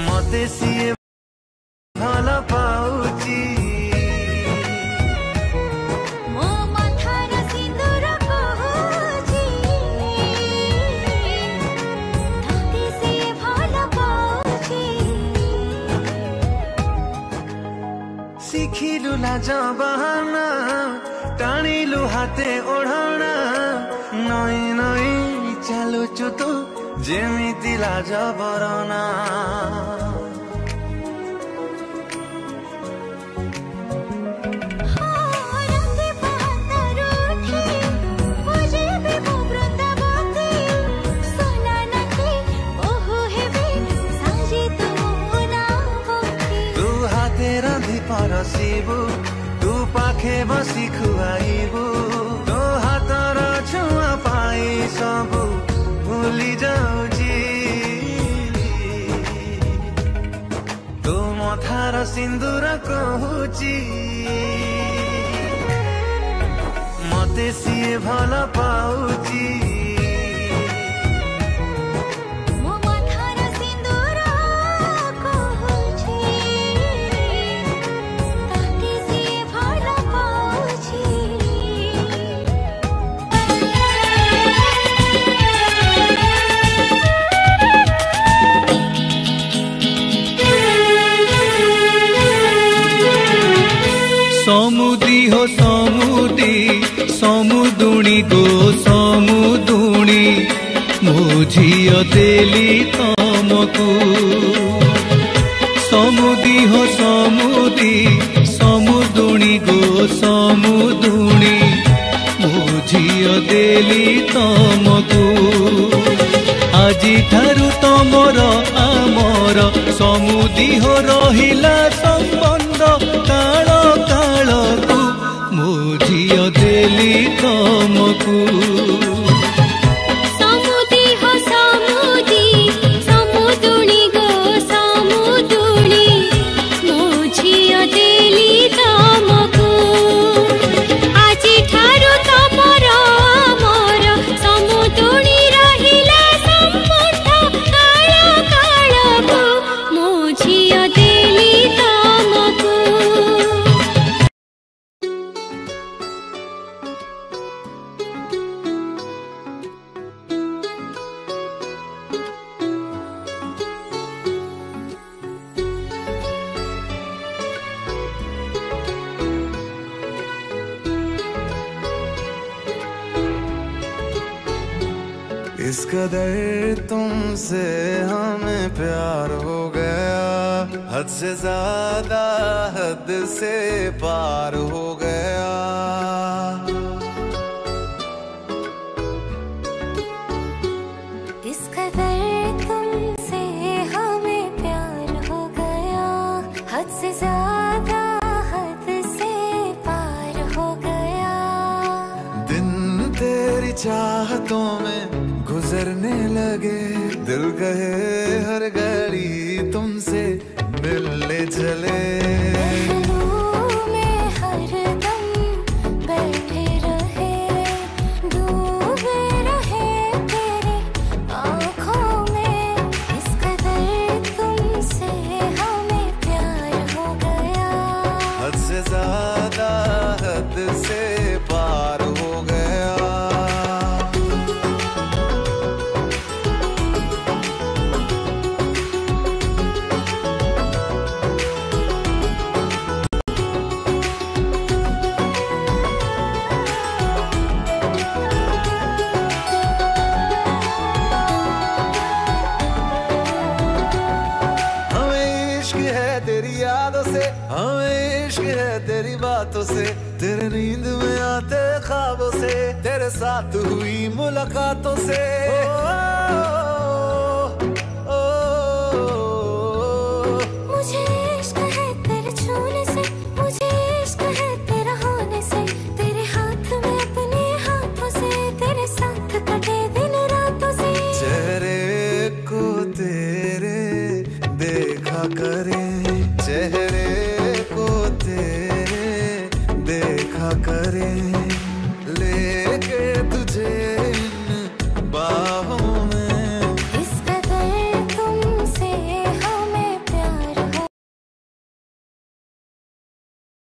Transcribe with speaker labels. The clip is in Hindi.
Speaker 1: मते सिए भल पाउची
Speaker 2: मो माथार सिंदूर कहुची तते सिए भल पाउची
Speaker 1: शिखिलु लाज बहाना टाणिलु हाते ओढ़ाना नई नई चालुचु तू जेमिति लाज बरना परसिबु तू पाखे बसी खुआइबु तो हातर छुआ पाई सबु भूली जाउची तू मथार सिंदूर कहुची मते सिए भल पाउची
Speaker 3: समुदी हो समुदी समुदुणी गो समुदुणी मो झियो देली तमकू समुदी हो समुदी समुदुणी गो समुदुणी मो झियो देली तमकू आजी ठारू तमर आमर समुदी हो रहिला संबंध काल कालकू मो झियो देली तमकू
Speaker 2: समुदी हो समुदी समुदुणी गो समुदुणी मो झियो देली तमकू आजी ठारू तमर आमर समुदुणी रहिला संबंध काल कालकू मो झियो देली तमकू
Speaker 1: इस कदर तुमसे हमें प्यार हो गया हद से ज्यादा हद से पार हो गया
Speaker 2: इस कदर तुमसे हमें प्यार हो गया हद से ज्यादा हद से पार हो गया
Speaker 1: दिन तेरी चाहतों में गुजरने लगे दिल कहे हर घड़ी तुमसे मिलने चले
Speaker 2: पहलू में हरदम बैठे रहे डूबे रहे तेरी आँखों में इस कदर तुमसे हमें प्यार हो गया
Speaker 1: हद से ज्यादा हद से पार हो गया हमें इश्क है तेरी बातों से तेरे नींद में आते ख्वाबों से तेरे साथ हुई मुलाकातों से
Speaker 2: मुझे इश्क है तेरे छूने से मुझे इश्क है तेरा होने से तेरे हाथ में अपने हाथों से तेरे साथ कटे दिन रातों से
Speaker 1: चेहरे को तेरे देखा करे चेहरे को तेरे देखा करे